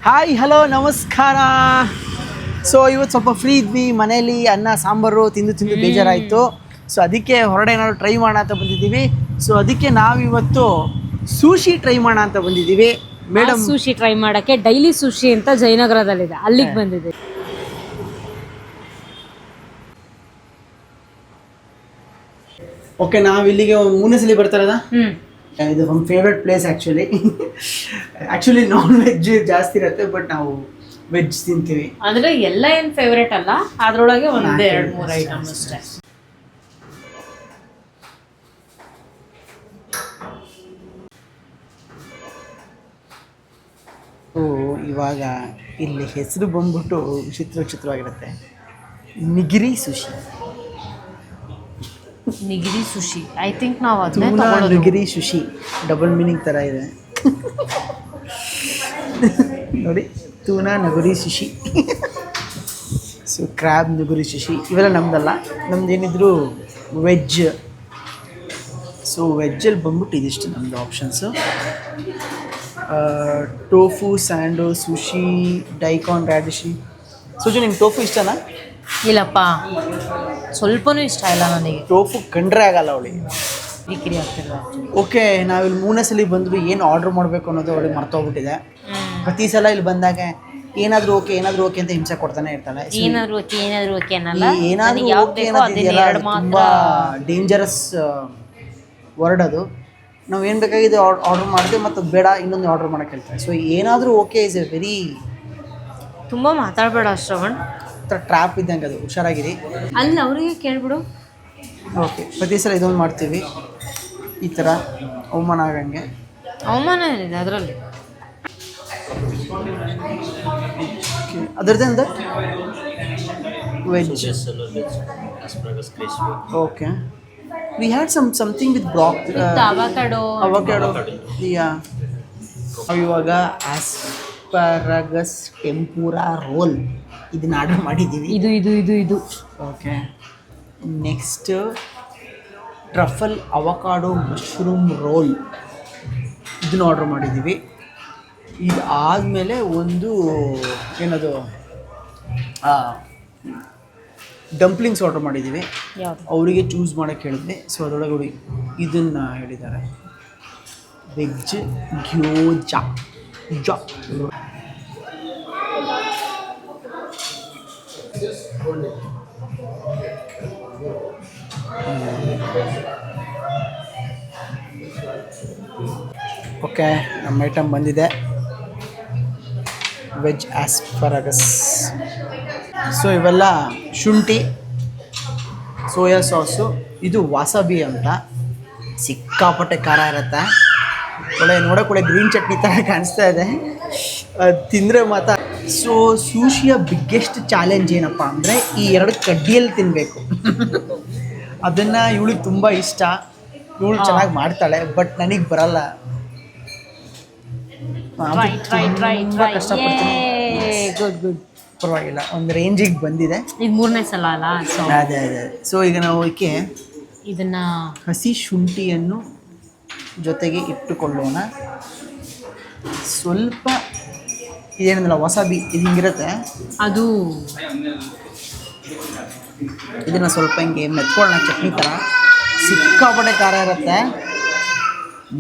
Hi hello ನಮಸ್ಕಾರ. So ಇವತ್ತು ಸ್ವಲ್ಪ ಫ್ರೀ ಇದ್ವಿ, ಮನೇಲಿ ಅನ್ನ ಸಾಂಬಾರು ತಿಂದು ಬೇಜಾರಾಯಿತು. ಸೊ ಅದಕ್ಕೆ ಹೊರಡೆ ಏನಾದ್ರು ಟ್ರೈ ಮಾಡೋಣ ಅಂತ ಬಂದಿದ್ದೀವಿ. ಸೊ ಅದಕ್ಕೆ ನಾವಿವತ್ತು ಸೂಶಿ ಟ್ರೈ ಮಾಡೋಣ ಅಂತ ಬಂದಿದ್ದೀವಿ. ಮೇಡಮ್ ಸೂಶಿ ಟ್ರೈ ಮಾಡೋಕ್ಕೆ ಡೈಲಿ ಸೂಶಿ ಅಂತ ಜಯನಗರದಲ್ಲಿದೆ, ಅಲ್ಲಿಗೆ ಬಂದಿದ್ದೀವಿ. ಓಕೆ, ನಾವು ಇಲ್ಲಿಗೆ ಮೂರನೇ ಸಲ ಬರ್ತಾರದ. ಇದು ನಮ್ಮ favourite place actually non veg ಜಾಸ್ತಿ ಇರುತ್ತೆ, ಬಟ್ ನಾವು ವೆಜ್ ತಿಂತೀವಿ. ಅಂದ್ರೆ ಎಲ್ಲ ಏನು ಫೇವ್ರೇಟ್ ಅಲ್ಲ, ಅದ್ರೊಳಗೆ ಒಂದು 2-3 ಐಟಮ್ ಅಷ್ಟೇ. ಇವಾಗ ಇಲ್ಲಿ ಹೆಸರು ಬಂದ್ಬಿಟ್ಟು ವಿಚಿತ್ರವಾಗಿರುತ್ತೆ, ನಿಗಿರಿ ಸುಶಿ. ನಿಗಿರಿ ಸುಶಿ, ಐ ಥಿಂಕ್ ನಾವು ಅದನ್ನೇ ತಗೊಳ್ಳೋದು. ನಿಗಿರಿ ಸುಶಿ ಡಬಲ್ ಮೀನಿಂಗ್ ಥರ ಇದೆ ನೋಡಿ, ತೂನಾ ನಗುರಿ ಸುಶಿ. ಸೊ ಕ್ರ್ಯಾಬ್ ನಗುರಿ ಸುಶಿ ಇವೆಲ್ಲ ನಮ್ದಲ್ಲ, ನಮ್ದು ಏನಿದ್ರು ವೆಜ್. ಸೊ ವೆಜ್ಜಲ್ಲಿ ಬಂದ್ಬಿಟ್ಟು ಇದಿಷ್ಟು ನಮ್ಮದು ಆಪ್ಷನ್ಸು: ಟೋಫು, ಸ್ಯಾಂಡೋ, ಸುಶಿ, ಡೈಕಾನ್, ರ್ಯಾಡಿಶಿ. ಸುಜು, ನಿಮ್ಗೆ ಟೋಫು ಇಷ್ಟನಾ? ಇಲ್ಲಪ್ಪ, ಸ್ವಲ್ಪನೂ ಇಷ್ಟ ಇಲ್ಲ ನನಗೆ. ಟೋಫು ಕಂಡ್ರೆ ಆಗಲ್ಲ ಅವಳಿಗೆ, ಕಿರಿಕಿರಿ ಆಗ್ತಿಲ್ಲ. ಓಕೆ, ನಾವಿಲ್ಲಿ ಮೂರನೇ ಸಲ ಬಂದರೂ ಏನು ಆರ್ಡ್ರ್ ಮಾಡಬೇಕು ಅನ್ನೋದು ಅವಳಿಗೆ ಮರ್ತೋಗ್ಬಿಟ್ಟಿದೆ. ಪ್ರತಿ ಸಲ ಇಲ್ಲಿ ಬಂದಾಗ ಏನಾದರೂ ಓಕೆ ಅಂತ ಹಿಂಸೆ ಕೊಡ್ತಾನೆ ಇರ್ತಾಳೆ. ಏನಾದರೂ ಓಕೆ ಅನ್ನಲ್ಲ. ಏನಾದರೂ ಓಕೆ ಅನ್ನೋದಿದೆಯಲ್ಲ, ತುಂಬ ಡೇಂಜರಸ್ ವರ್ಡ್ ಅದು. ನಾವು ಏನು ಬೇಕಾಗಿದೆ ಆರ್ಡ್ರ್ ಮಾಡಿದೆ, ಮತ್ತು ಬೇಡ ಇನ್ನೊಂದು ಆರ್ಡ್ರ್ ಮಾಡೋಕ್ಕೆ ಹೇಳ್ತಾರೆ. ಸೊ ಏನಾದರೂ ಓಕೆ ಇಸ್ ಎ ವೆರಿ, ತುಂಬ ಮಾತಾಡಬೇಡ ಶ್ರವಣ್, ಟ್ರ್ಯಾಪ್ ಇದ್ದಂಗೆ ಅದು, ಹುಷಾರಾಗಿರಿ. ಅಲ್ಲಿ ಅವರಿಗೆ ಕೇಳ್ಬಿಡು. ಓಕೆ, ಪ್ರತಿ ಸಲ ಇದೊಂದು ಮಾಡ್ತೀವಿ, ಈ ಥರ ಅವಮಾನ ಆಗಂಗೆ. ಅವಮಾನ ಏನಿದೆ ಅದರಲ್ಲಿ? ಅದರದ್ದೇ ಅಂತ veg. Okay, we had something with avocado. Yeah. ಇವಾಗ ಆಸ್ಪರಗಸ್ ಟೆಂಪುರಾ ರೋಲ್ ಇದನ್ನ ಆರ್ಡರ್ ಮಾಡಿದ್ದೀವಿ. ಇದು okay, next truffle avocado mushroom roll, ಇದನ್ನು ಆರ್ಡರ್ ಮಾಡಿದ್ದೀವಿ. ಇದು ಆದಮೇಲೆ ಒಂದು ಏನದು ಡಂಪ್ಲಿಂಗ್ಸ್ ಆರ್ಡರ್ ಮಾಡಿದ್ದೀವಿ. ಅವರಿಗೆ ಚೂಸ್ ಮಾಡೋಕ್ಕೆ ಹೇಳಿದ್ವಿ. ಸೊ ಅದರೊಳಗೆ ಇದನ್ನು ಹೇಳಿದ್ದಾರೆ, ವೆಜ್ ಗ್ಯೋಜಾ. ಓಕೆ, ನಮ್ಮ ಐಟಮ್ ಬಂದಿದೆ, ವೆಜ್ ಆಸ್ಪರಗಸ್. ಸೊ ಇವೆಲ್ಲ ಶುಂಠಿ, ಸೋಯಾ ಸಾಸು, ಇದು ವಾಸಬಿ ಅಂತ, ಸಿಕ್ಕಾಪಟ್ಟೆ ಖಾರ ಇರುತ್ತೆ. ನೋಡೋಕೆ ಗ್ರೀನ್ ಚಟ್ನಿ ಥರ ಕಾಣಿಸ್ತಾ ಇದೆ, ಅದು ತಿಂದರೆ ಮಾತ್ರ. ಸೊ ಸೂಶಿಯ ಬಿಗ್ಗೆಸ್ಟ್ ಚಾಲೆಂಜ್ ಏನಪ್ಪ ಅಂದರೆ ಈ 2 ಕಡ್ಡಿಯಲ್ಲಿ ತಿನ್ನಬೇಕು. ಅದನ್ನು ಇವಳಿಗೆ ತುಂಬ ಇಷ್ಟ, ಇವಳು ಚೆನ್ನಾಗಿ ಮಾಡ್ತಾಳೆ, ಬಟ್ ನನಗೆ ಬರಲ್ಲ. ತುಂಬ ಕಷ್ಟಪಡ್ತೀನಿ. ಗುಡ್, ಪರವಾಗಿಲ್ಲ, ಒಂದು ರೇಂಜಿಗೆ ಬಂದಿದೆ. ಇದು 3ನೇ ಸಲ ಅಲ್ಲ? ಅದೇ. ಸೊ ಈಗ ನಾವು ಇದನ್ನ ಹಸಿ ಶುಂಠಿಯನ್ನು ಜೊತೆಗೆ ಇಟ್ಟುಕೊಳ್ಳೋಣ. ಸ್ವಲ್ಪ ಇದೇನಿಲ್ಲ, ವಸಾಬಿ ಇದು ಹಿಂಗಿರುತ್ತೆ, ಅದು ಇದನ್ನು ಸ್ವಲ್ಪ ಹಿಂಗೆ ಮೆತ್ಕೊಳ್ಳೋಣ, ಚಟ್ನಿ ಥರ. ಸಿಕ್ಕಾಪಟ್ಟೆ ಖಾರ ಇರುತ್ತೆ,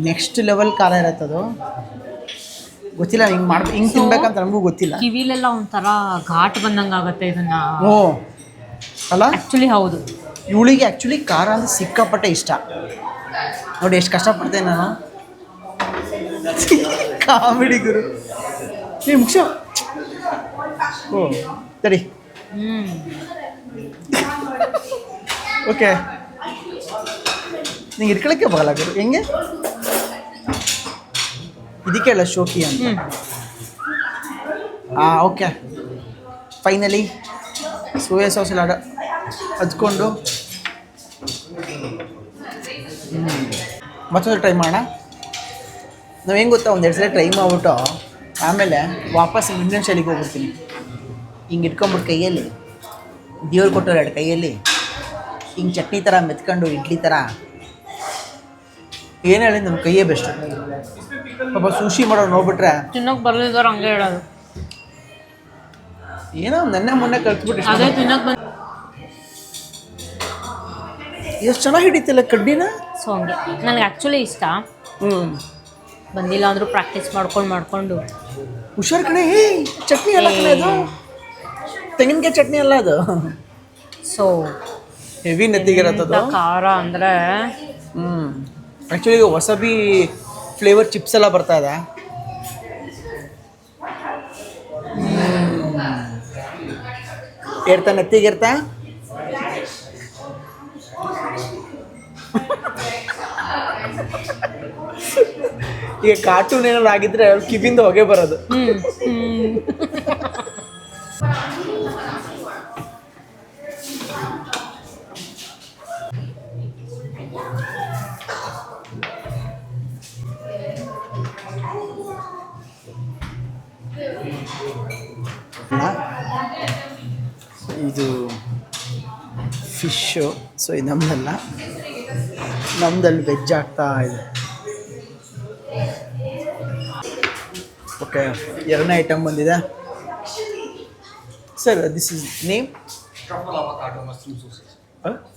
ನೆಕ್ಸ್ಟ್ ಲೆವೆಲ್ ಖಾರ ಇರುತ್ತೆ ಅದು. ಗೊತ್ತಿಲ್ಲ ಹಿಂಗೆ ತಿನ್ಬೇಕಂತ ನನಗೂ ಗೊತ್ತಿಲ್ಲ. ಕಿವಿಲೆಲ್ಲ ಒಂಥರ ಘಾಟ್ ಬಂದಂಗೆ ಆಗುತ್ತೆ ಇದನ್ನ. ಓ ಅಲ್ಲ, ಆ್ಯಕ್ಚುಲಿ ಹೌದು. ಇವಳಿಗೆ ಆ್ಯಕ್ಚುಲಿ ಖಾರ ಅಂದರೆ ಸಿಕ್ಕಾಪಟ್ಟೆ ಇಷ್ಟ. ನೋಡಿ ಎಷ್ಟು ಕಷ್ಟಪಡ್ತೇನೆ ನಾನು. ಕಾಮಿಡಿ ಗುರು, ಮುಖ್ಯ. ಓ ಸರಿ, ಓಕೆ, ನಿಂಗೆ ಇಟ್ಕೊಳ್ಳೋಕ್ಕೆ ಬರಲ್ಲ ಗುರು, ಹೆಂಗೆ? ಇದಕ್ಕೆ ಅಲ್ಲ ಶೋಕಿ ಅಂತ. ಓಕೆ, ಫೈನಲಿ ಸೋಯಾ ಸಾಸ್ ಎಲ್ಲ ಹಚ್ಕೊಂಡು ಮತ್ತೊಂದು ಟ್ರೈ ಮಾಡೋಣ. ನಾವು ಹೆಂಗೆ ಗೊತ್ತಾ, 1-2 ಸಲ ಟ್ರೈ ಮಾಡಿಬಿಟ್ಟು ಆಮೇಲೆ ವಾಪಸ್ ಇಂಡಿಯನ್ ಶೈಲಿಗೆ ಹೋಗ್ಬಿಡ್ತೀನಿ. ಹಿಂಗೆ ಇಟ್ಕೊಂಬಿಟ್ಟು ಕೈಯಲ್ಲಿ, ದೇವ್ರು ಕೊಟ್ಟವ್ರು 2 ಕೈಯಲ್ಲಿ ಹಿಂಗೆ ಚಟ್ನಿ ಥರ ಮೆತ್ಕೊಂಡು ಇಡ್ಲಿ ಥರ. ಏನು ಹೇಳಿ, ನಮ್ಮ ಕೈಯೇ ಬೆಸ್ಟ್. ಪಾಪ ಸೂಶಿ ಮಾಡೋರು ನೋಡ್ಬಿಟ್ರೆ ತಿನ್ನೋಕೆ ಬರಲಿದ್ದವ್ರು ಹಂಗೆ ಹೇಳೋದು. ಏನೋ ನೆನ್ನೆ ಮೊನ್ನೆ ಕಲ್ತ್ಬಿಟ್ಟು ಅದೇ ತಿನ್ನಕ್ ಬಂದು ಎಷ್ಟು ಚೆನ್ನಾಗಿ ಹಿಡಿತಿಲ್ಲ ಕಡ್ಡಿನ. ಸೊ ಹಂಗೆ ನನಗೆ ಆ್ಯಕ್ಚುಲಿ ಇಷ್ಟ. ಬಂದಿಲ್ಲ ಅಂದರೂ ಪ್ರಾಕ್ಟೀಸ್ ಮಾಡ್ಕೊಂಡು ಹುಷಾರ್ ಕಣೆ. ಚಟ್ನಿ ಅಲ್ಲ ಕಣೆ ಅದು, ತೆಂಗಿನಕಾಯಿ ಚಟ್ನಿ ಅಲ್ಲ ಅದು. ಸೊ ಹೆವಿ ನೆತ್ತಿಗಿರತ್ತದು. ಖಾರ ಅಂದರೆ ಆ್ಯಕ್ಚುಲಿ ಈಗ ವಸಬಿ ಫ್ಲೇವರ್ ಚಿಪ್ಸ್ ಎಲ್ಲ ಬರ್ತಾ ಇದೆ. ಏರ್ತಾ ನೆತ್ತಿಗಿರ್ತಾ. ಈಗ ಕಾರ್ಟೂನ್ ಏನಾದ್ರು ಆಗಿದ್ರೆ ಕಿವಿಂದ ಹೊಗೆ ಬರೋದು. ಇದು ಫಿಶ್ಶು. ಸೊ ಇದು ನಮ್ಮದಲ್ಲ, ನಮ್ಮದಲ್ಲಿ ವೆಜ್ ಆಗ್ತಾ ಇದೆ. ಓಕೆ, ಎರಡನೇ ಐಟಮ್ ಬಂದಿದೆ sir. This is name Truffle avocado mushroom sauces.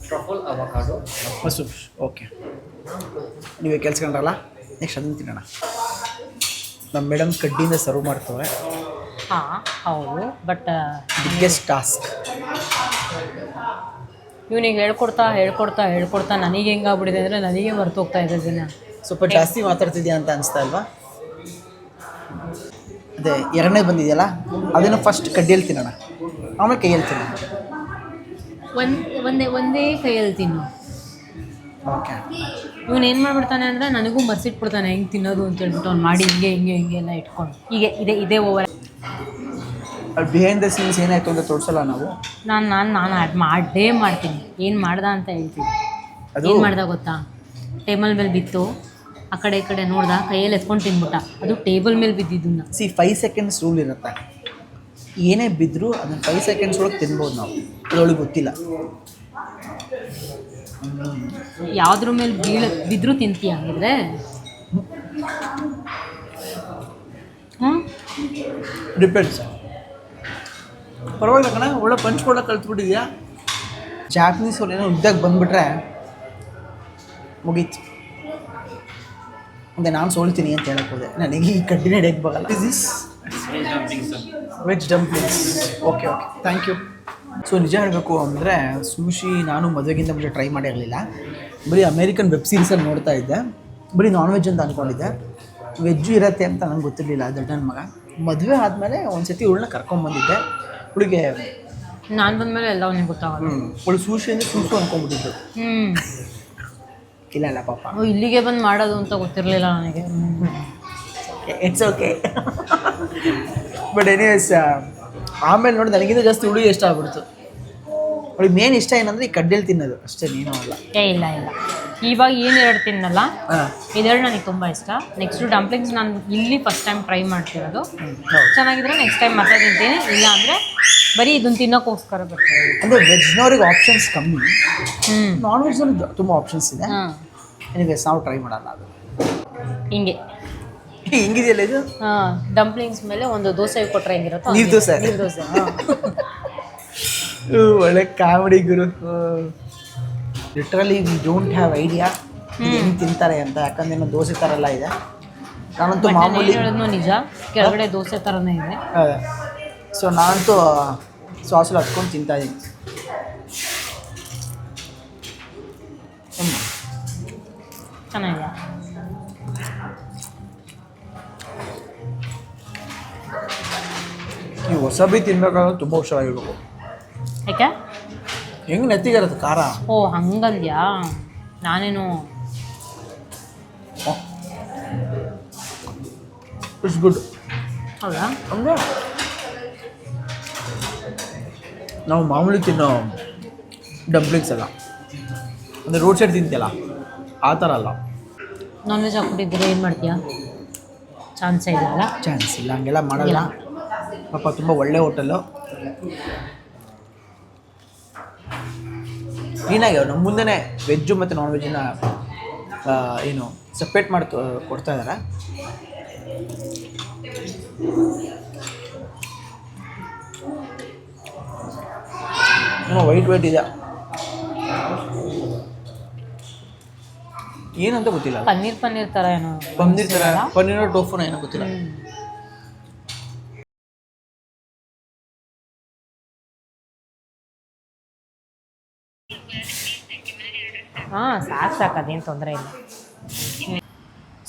Truffle avocado. Masoor. Okay, ನೀವೇ ಕೆಲ್ಸ್ಕೊಂಡ್ರಲ್ಲ, ನೆಕ್ಸ್ಟ್ ಅದನ್ನು ತಿನ್ನೋಣ. ನಮ್ಮ ಮೇಡಮ್ ಕಡ್ಡಿಯಿಂದ ಸರ್ವ್ ಮಾಡ್ತವೆ. ಹಾಂ ಹೌದು, ಬಟ್ ಬಿಗ್ಗೆಸ್ಟ್ ಟಾಸ್ಕ್. ಇವನಿಗೆ ಹೇಳ್ಕೊಡ್ತಾ ನನಗೆ ಹೆಂಗಾಗ್ಬಿಟ್ಟಿದೆ ಅಂದರೆ ನನಗೆ ಮರ್ತೋಗ್ತಾ ಇದೆ ಇದನ್ನು. ಸ್ವಲ್ಪ ಜಾಸ್ತಿ ಮಾತಾಡ್ತಿದ್ಯಾ ಅಂತ ಅನಿಸ್ತಾ ಅಲ್ವಾ? ಅದೇ ಎರಡನೇ ಬಂದಿದೆಯಲ್ಲ, ಅದನ್ನು ಫಸ್ಟ್ ಕಡ್ಡಿಯಲ್ಲಿ ತಿನ್ನೋಣ, ಆಮೇಲೆ ಕೈಯಲ್ಲಿ ತಿನ್ನೋಣ. ಒಂದೇ ಕೈಯಲ್ಲಿ ತಿನ್ನು. ಓಕೆ. ಇವನು ಏನು ಮಾಡ್ಬಿಡ್ತಾನೆ ಅಂದರೆ ನನಗೂ ಮರ್ಸಿಟ್ಬಿಡ್ತಾನೆ ಹೆಂಗೆ ತಿನ್ನೋದು ಅಂತ ಹೇಳ್ಬಿಟ್ಟು ಅವ್ನು ಮಾಡಿ ಹಿಂಗೆ ಎಲ್ಲ ಇಟ್ಕೊಂಡು ಇದೇ ಓವರ್. ಅಲ್ಲಿ ಬಿಹೈಂಡ್ ದ ಸೀನ್ಸ್ ಏನಾಯಿತು ಅಂತ ತೋರಿಸಲ್ಲ ನಾವು. ನಾನು ಮಾಡೇ ಮಾಡ್ತೀನಿ. ಏನು ಮಾಡ್ದ ಅಂತ ಹೇಳ್ತೀನಿ. ಅದು ಏನು ಮಾಡ್ದ ಗೊತ್ತಾ, ಟೇಬಲ್ ಮೇಲೆ ಬಿತ್ತು, ಆ ಕಡೆ ಈ ಕಡೆ ನೋಡ್ದ, ಕೈಯಲ್ಲಿ ಎತ್ಕೊಂಡು ತಿನ್ಬಿಟ್ಟ. ಅದು ಟೇಬಲ್ ಮೇಲೆ ಬಿದ್ದಿದ್ದನ್ನ. 5 seconds ರೂಲ್ ಇರುತ್ತೆ. ಏನೇ ಬಿದ್ದರೂ ಅದನ್ನು 5 seconds ಒಳಗೆ ತಿನ್ಬೋದು ನಾವು. ಅದರೊಳಗೆ ಗೊತ್ತಿಲ್ಲ. ಯಾವುದ್ರ ಮೇಲೆ ಬಿದ್ದರೂ ತಿಂತೀಯ ಹಂಗಿದ್ರೆ? ಡಿಪೆಂಡ್ಸ್. ಪರವಾಗಿಲ್ಲ ಕಣ, ಒಳ್ಳೆ ಪಂಚ್ ಕೊಡೋಕೆ ಕಲ್ತ್ಬಿಟ್ಟಿದ್ಯಾ. ಜಾಪನೀಸ್ ಅವ್ರು ಏನೋ ಉದ್ದಾಗ ಬಂದುಬಿಟ್ರೆ ಮುಗೀತು. ಮುಂದೆ ನಾನು ಸೋಲ್ತೀನಿ ಅಂತ ಹೇಳಕ್ಕೆ ಹೋದೆ. ನನಗೆ ಈ ಕಡ್ಡಿನ ಹಿಡಿಯಕ್ಕೆ ಬರಲ್ಲ. This veg dumplings. Okay, thank you. So ನಿಜ ಹೇಳಬೇಕು ಅಂದರೆ ಸೂಶಿ ನಾನು ಮದುವೆಗಿಂತ ಮುಂಚೆ ಟ್ರೈ ಮಾಡಿರಲಿಲ್ಲ. ಬರೀ ಅಮೇರಿಕನ್ ವೆಬ್ ಸೀರೀಸಲ್ಲಿ ನೋಡ್ತಾ ಇದ್ದೆ. ಬರೀ ನಾನ್ ವೆಜ್ ಅಂತ ಅಂದ್ಕೊಂಡಿದ್ದೆ. ವೆಜ್ಜು ಇರುತ್ತೆ ಅಂತ ನಂಗೆ ಗೊತ್ತಿರಲಿಲ್ಲ. ದೊಡ್ಡನ ಮಗ ಮದುವೆ ಆದಮೇಲೆ ಒಂದು ಸತಿ ಇವಳನ್ನ ಕರ್ಕೊಂಬಂದಿದ್ದೆ. ಹುಡುಗೆ ನಾನು ಬಂದಮೇಲೆ ಎಲ್ಲ ಅವನಿಗೆ ಗೊತ್ತಾಗಲ್ಲ. ಅವಳು ಸೂಶಿ ಅಂದರೆ ಸೂಸು ಅಂದ್ಕೊಂಡ್ಬಿಟ್ಟಿದ್ದು. ಇಲ್ಲ ಪಾಪ, ಇಲ್ಲಿಗೆ ಬಂದು ಮಾಡೋದು ಅಂತ ಗೊತ್ತಿರಲಿಲ್ಲ ನನಗೆ. It's okay. ಬಟ್ ಎನಿವೇಸ್, ಆಮೇಲೆ ನೋಡಿ ನನಗಿಂತ ಜಾಸ್ತಿ ಹುಡುಗಿ ಇಷ್ಟ ಆಗ್ಬಿಡ್ತು. ಅವಳಿಗೆ ಮೇನ್ ಇಷ್ಟ ಏನಂದರೆ ಈ ಕಡ್ಡಿಯಲ್ಲಿ ತಿನ್ನೋದು ಅಷ್ಟೇ, ನೀನು ಅಲ್ಲ. ಇಲ್ಲ ಇವಾಗ ಏನು ಎರಡು ತಿನ್ನಲ್ಲ, ಇದೆರಡು ನನಗೆ ತುಂಬ ಇಷ್ಟ. ನೆಕ್ಸ್ಟು ಡಂಪ್ಲಿಂಗ್ಸ್ ನಾನು ಇಲ್ಲಿ ಫಸ್ಟ್ ಟೈಮ್ ಟ್ರೈ ಮಾಡ್ತಿರೋದು. ಚೆನ್ನಾಗಿದ್ರೆ ನೆಕ್ಸ್ಟ್ ಟೈಮ್ ಮತ್ತೆ ತಿಂತೀನಿ, ಇಲ್ಲ ಅಂದರೆ ಬರೀ ಇದನ್ನು ತಿನ್ನೋಕ್ಕೋಸ್ಕರ ಬರ್ತೀನಿ. ಅಂದರೆ ವೆಜ್ನವ್ರಿಗೆ ಆಪ್ಷನ್ಸ್ ಕಮ್ಮಿ, ನಾನ್ ವೆಜ್ನಲ್ಲಿ ತುಂಬ ಆಪ್ಷನ್ಸ್ ಇದೆ. ಎನಿವೇಸ್ ನಾವು ಟ್ರೈ ಮಾಡಲ್ಲ. ಅದು ಹಿಂಗಿದೆಯಲ್ಲ ಇದು. ಡಂಪ್ಲಿಂಗ್ಸ್ ಮೇಲೆ ಒಂದು ದೋಸೆ ಕೊಟ್ಟರೆ ಹೆಂಗಿರುತ್ತೋ ನೀರು ದೋಸೆ. ಒಳ್ಳೆ comedy Guru. Literally we don't have idea ಹೆಂಗೆ ತಿಂತಾರೆ ಅಂತ. ಯಾಕಂದ್ರೆ ಏನೋ ದೋಸೆ ಥರ ಎಲ್ಲ ಇದೆ. ನಾನಂತೂ ಮಾಮೂಲಿ ಹೇಳೋದು ನಿಜ, ಕೆಳಗಡೆ ದೋಸೆ ಥರನೇ ಇದೆ. ಸೊ ನಾನಂತೂ ಸಾಸಲ್ಲಿ ಹಚ್ಕೊಂಡು ತಿಂತಾ ಇದ್ದೀನಿ. ಚೆನ್ನಾಗಿದೆ. ನೀವು ಹೊಸಬಿ ತಿನ್ಬೇಕಾದ್ರೆ ತುಂಬ ಹುಷಾರಾಗಿರ್ಬೇಕು. ಯಾಕೆ? ಹೆಂಗೆ ನೆತ್ತಿಗಿರುತ್ತೆ ಖಾರ. ಓ ಹಂಗಂದ್ಯಾ? ನಾನೇನು ಇಟ್ಸ್ ಗುಡ್. ಹೌದಾ? ಹಂಗೆ ನಾವು ಮಾಮೂಲಿ ತಿನ್ನೋ ಡಂಪ್ಲಿಂಗ್ಸ್ ಅಲ್ಲ, ಅಂದರೆ ರೋಡ್ ಸೈಡ್ ತಿಂತಿಯಲ್ಲ ಆ ಥರ ಅಲ್ಲ. ನಾನ್ ವೆಜ್ ಹಾಕ್ಬಿಟ್ಟಿದ್ರೆ ಏನು ಮಾಡ್ತೀಯಾ? ಚಾನ್ಸೇ ಇಲ್ಲ ಅಲ್ಲ? ಚಾನ್ಸ್ ಇಲ್ಲ, ಹಂಗೆಲ್ಲ ಮಾಡಲ್ಲ ಪಾಪ. ತುಂಬ ಒಳ್ಳೆ ಹೋಟೆಲ್ಲು. ಕ್ಲೀನಾಗಿ ನಮ್ಮ ಮುಂದೆನೇ ವೆಜ್ಜು ಮತ್ತು ನಾನ್ ವೆಜ್ಜನ್ನ ಏನು ಸಪ್ರೇಟ್ ಮಾಡಿ ಕೊಡ್ತಾ ಇದ್ದಾರೆ. ವೈಟ್ ಇದೆ. ಏನಂತ ಗೊತ್ತಿಲ್ಲ. ಪನ್ನೀರ್ ಥರ ಏನೋ ಪನ್ನೀರ್ ಟೋಫುನ ಏನೋ ಗೊತ್ತಿಲ್ಲ. ಹಾಂ ಸಾಕು ಅದೇನು ತೊಂದರೆ ಇಲ್ಲ.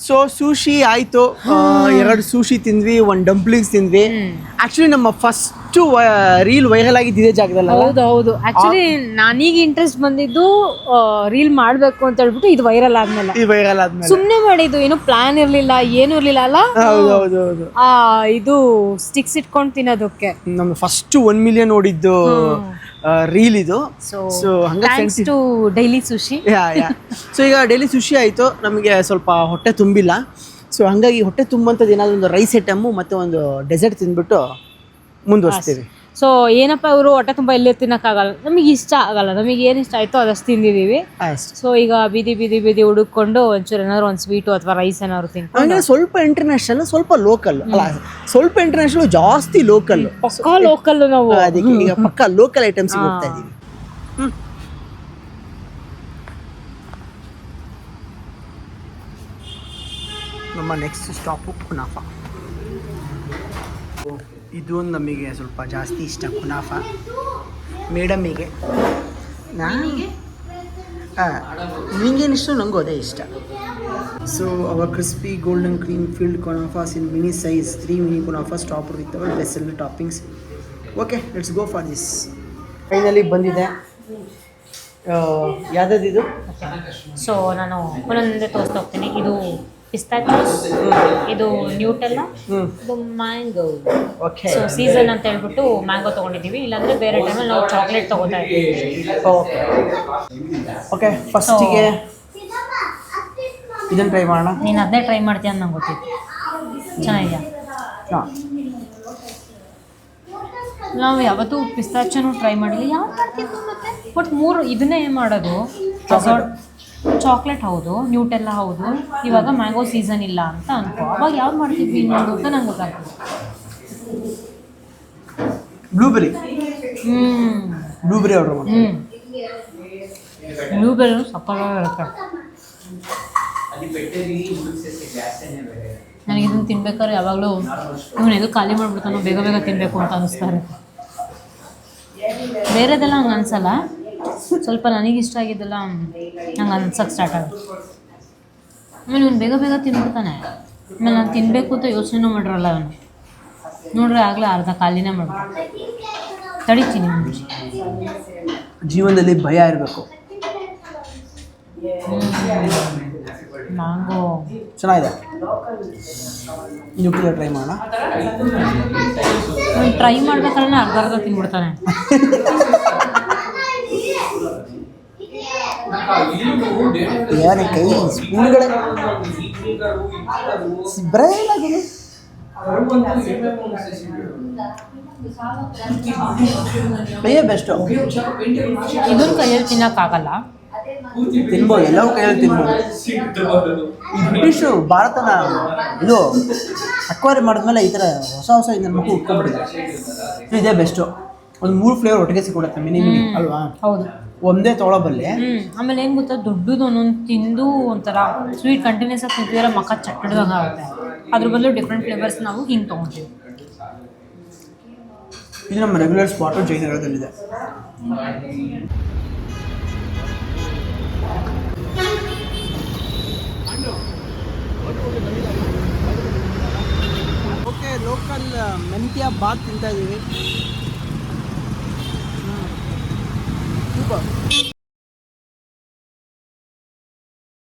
ಸೊ ಸೂಶಿ ಆಯಿತು, 2 ಸೂಶಿ ತಿಂದ್ವಿ, 1 ಡಂಪ್ಲಿಂಗ್ಸ್ ತಿಂದ್ವಿ. ಆ್ಯಕ್ಚುಲಿ ನಮ್ಮ ಫಸ್ಟು ರೀಲ್ ವೈರಲ್ ಆಗಿದ್ದು ಇದೇ ಜಾಗದಲ್ಲ. ಹೌದು ಆ್ಯಕ್ಚುಲಿ ನನಗೆ ಇಂಟ್ರೆಸ್ಟ್ ಬಂದಿದ್ದು ರೀಲ್ ಮಾಡಬೇಕು ಅಂತ ಹೇಳ್ಬಿಟ್ಟು ಇದು ವೈರಲ್ ಆದ್ಮೇಲೆ ಸುಮ್ಮನೆ ಮಾಡಿದ್ದು, ಏನು ಪ್ಲಾನ್ ಇರಲಿಲ್ಲ, ಏನೂ ಇರಲಿಲ್ಲ ಅಲ್ಲ. ಹೌದು ಇದು ಸ್ಟಿಕ್ಸ್ ಇಟ್ಕೊಂಡು ತಿನ್ನೋದಕ್ಕೆ ನಮ್ಮ ಫಸ್ಟ್ 1 ಮಿಲಿಯನ್ ನೋಡಿದ್ದು ರೀಲ್ ಇದು. So thanks to daily sushi. So ಈಗ ಡೈಲಿ ಸುಶಿ ಆಯಿತು, ನಮಗೆ ಸ್ವಲ್ಪ ಹೊಟ್ಟೆ ತುಂಬಿಲ್ಲ. ಸೊ ಹಾಗಾಗಿ ಹೊಟ್ಟೆ ತುಂಬಂಥದ್ದು ಏನಾದರೂ ಒಂದು ರೈಸ್ ಐಟಮ್ಮು ಮತ್ತು ಒಂದು ಡೆಸರ್ಟ್ ತಿಂದ್ಬಿಟ್ಟು ಮುಂದುವರಿಸ್ತೀವಿ. ಸೊ ಏನಪ್ಪ ಇವರು ಹೊಟ್ಟೆ ತುಂಬ ಎಲ್ಲೇ ತಿನ್ನೋಕ್ಕಾಗಲ್ಲ, ನಮಗೆ ಇಷ್ಟ ಆಗಲ್ಲ, ನಮಗೆ ಏನು ಇಷ್ಟ ಆಯಿತು ಅದಷ್ಟು ತಿಂದಿದ್ದೀವಿ. ಸೊ ಈಗ ಬೀದಿ ಹುಡುಕೊಂಡು ಒಂಚೂರು ಏನಾದ್ರು ಒಂದು ಸ್ವೀಟು ಅಥವಾ ರೈಸ್ ಏನಾದ್ರು ತಿನ್ಕೊಂಡು ಸ್ವಲ್ಪ ಇಂಟರ್ನ್ಯಾಷನಲ್, ಸ್ವಲ್ಪ ಲೋಕಲ್ ಅಲ್ಲ, ಸ್ವಲ್ಪ ಇಂಟರ್ನ್ಯಾಷನಲ್, ಜಾಸ್ತಿ ಲೋಕಲ್, ಪಕ್ಕಾ ಲೋಕಲ್. ನಾವು ಅದಕ್ಕೆ ಈಗ ಪಕ್ಕ ಲೋಕಲ್ ಐಟಮ್ಸ್ ಹೋಗ್ತಾ ಇದ್ದೀವಿ. ನಮ್ಮ ನೆಕ್ಸ್ಟ್ ಸ್ಟಾಪು ಕುನಾಫಾ. ಇದು ನಮಗೆ ಸ್ವಲ್ಪ ಜಾಸ್ತಿ ಇಷ್ಟ ಕುನಾಫಾ. ಮೇಡಮ್ಮಿಗೆ ನಿಂಗೇನಿಷ್ಟು ನನಗೂ ಅದೇ ಇಷ್ಟ. So our crispy golden cream filled kunafas in mini size 3 mini kunafas topper with our best seller toppings. Okay, let's go for this. Finally ಬಂದಿದೆ. ಯಾವ್ದು? ಸೊ ನಾನು ಒಂದೊಂದೇ ತೋರಿಸ್ತಾ ಹೋಗ್ತೀನಿ. ಇದು ಪಿಸ್ತಾಚಿಯೋಸ್, ಇದು ನ್ಯೂಟೆಲ್ಲ, ಇದು ಮ್ಯಾಂಗೋ. ಓಕೆ, ಸೊ ಸೀಸನ್ ಅಂತ ಹೇಳ್ಬಿಟ್ಟು ಮ್ಯಾಂಗೋ ತೊಗೊಂಡಿದ್ದೀವಿ, ಇಲ್ಲಾಂದರೆ ಬೇರೆ ಟೈಮಲ್ಲಿ ನಾವು ಚಾಕ್ಲೇಟ್ ತೊಗೋತಾ ಇದ್ದೀವಿ. ಓಕೆ, ಫಸ್ಟಿಗೆ ಇದನ್ನು ಟ್ರೈ ಮಾಡೋಣ. ನೀನು ಅದನ್ನೇ ಟ್ರೈ ಮಾಡ್ತೀಯ ಅಂತ ನಂಗೆ ಗೊತ್ತಿತ್ತು. ಚೆನ್ನಾಗಿದೆಯಾ? ಹಾಂ, ನಾವು ಯಾವತ್ತೂ ಪಿಸ್ತಾಚಿಯೋನು ಟ್ರೈ ಮಾಡಿಲ್ಲ. ಯಾವ್ದು ಮಾಡ್ತಿದ್ದು ಮತ್ತೆ ಬಟ್ 3 ಇದನ್ನೇ ಮಾಡೋದು. ಚಾಕ್ಲೇಟ್ ಹೌದು, ನ್ಯೂಟೆಲ್ಲ ಹೌದು. ಇವಾಗ ಮ್ಯಾಂಗೋ ಸೀಸನ್ ಇಲ್ಲ ಅಂತ ಅನ್ಕೋ, ಅವಾಗ ಯಾವ್ದು ಮಾಡ್ತಿದ್ವಿ ಇನ್ನೊಂದು ಅಂತ ನಂಗೆ ಗೊತ್ತಾಗ್ತದೆ. ಬ್ಲೂಬೆರಿ ಆರ್ಡರ್ ಮಾಡಿ. ಬ್ಲೂಬೆರಿ ಸಕ್ಕತ್ತಾಗಿರುತ್ತೆ. ನನಗೆ ಇದನ್ನು ತಿನ್ಬೇಕಾದ್ರೆ ಯಾವಾಗಲೂ ಇವನೆದು ಖಾಲಿ ಮಾಡಿಬಿಡ್ತಾನೋ, ಬೇಗ ಬೇಗ ತಿನ್ನಬೇಕು ಅಂತ ಅನ್ನಿಸ್ತಾರೆ. ಬೇರೆದೆಲ್ಲ ಹಂಗೆ ಅನ್ಸಲ್ಲ, ಸ್ವಲ್ಪ ನನಗಿಷ್ಟ ಆಗಿದ್ದೆಲ್ಲ ಹಂಗೆ ಅನ್ಸಕ್ಕೆ ಸ್ಟಾರ್ಟ್ ಆಗುತ್ತೆ. ಆಮೇಲೆ ಇವನು ಬೇಗ ಬೇಗ ತಿನ್ಬಿಡ್ತಾನೆ. ಆಮೇಲೆ ನಾನು ತಿನ್ನಬೇಕು ಅಂತ ಯೋಚನೆನೂ ಮಾಡಿರಲ್ಲ ಅವನು. ನೋಡ್ರೆ ಆಗಲೇ ಅರ್ಧ ಖಾಲಿನೇ ಮಾಡ್ಬಿಟ್ಟು ತಡಿತೀನಿ. ಜೀವನದಲ್ಲಿ ಭಯ ಇರಬೇಕು. ಮ್ಯಾಂಗೋ ಚೆನ್ನಾಗಿದೆ. ನ್ಯೂಕ್ಲಿಯರ್ ಟ್ರೈ ಮಾಡೋಣ. ಟ್ರೈ ಮಾಡ್ಬೇಕಾದ್ರೆ ಅರ್ಧ ತಿನ್ಬಿಡ್ತಾನೆ. ಯಾರ ಕೈ ಸ್ಪೂನ್ಗಳೇ ಬ್ರೈನ್ ಆಗಿದೆ. ಕೈಯೇ ಬೆಸ್ಟು. ಇದನ್ನು ಕೈಯಲ್ಲಿ ತಿನ್ನೋಕ್ಕಾಗಲ್ಲ, ತಿನ್ಬೋದು, ಎಲ್ಲವೂ ಕೈಯಲ್ಲಿ ತಿನ್ಬೋದು. ಈ ಬ್ರಿಟಿಷು ಭಾರತನ ಇದು ಅಕ್ವೈರ್ ಮಾಡಿದ್ಮೇಲೆ ಈ ಥರ ಹೊಸ ಇದನ್ನ ಮಕ್ಕಳು ಉಟ್ಕೊಂಡ್ಬಿಟ್ಟಿದ್ದಾರೆ. ಇದೇ ಬೆಸ್ಟು. ಒಂದು 3 ಫ್ಲೇವರ್ ಒಟ್ಟಿಗೆ ಸಿಕ್ಕೊಡುತ್ತೆ ಮಿನಿ ಅಲ್ವಾ? ಹೌದು, ಒಂದೇ ತೊಗೊಳಬಲ್ಲೆ. ಆಮೇಲೆ ಏನು ಗೊತ್ತಾ, ದೊಡ್ಡದು ಒಂದೊಂದು ತಿಂದು ಒಂಥರ ಸ್ವೀಟ್ ಕಂಟಿನ್ಯೂಸ್ ಆಗಿ ತಿಂತಿದ್ರೆ ಮಕ್ಕ ಚಟ್ಟಡ್ದಾಗ ಆಗುತ್ತೆ. ಅದ್ರ ಬದಲು ಡಿಫ್ರೆಂಟ್ ಫ್ಲೇವರ್ಸ್ ನಾವು ಹಿಂಗೆ ತೊಗೊತೀವಿ. ಇದು ನಮ್ಮ ರೆಗ್ಯುಲರ್ ಸ್ಪಾಟು ಜಯನಗರದಲ್ಲಿದೆ. ಓಕೆ, ಲೋಕಲ್ ಮೆಂತ್ಯ ಬಾತ್ ತಿಂತಾ ಇದ್ದೀವಿ. ಸೂಪರ್.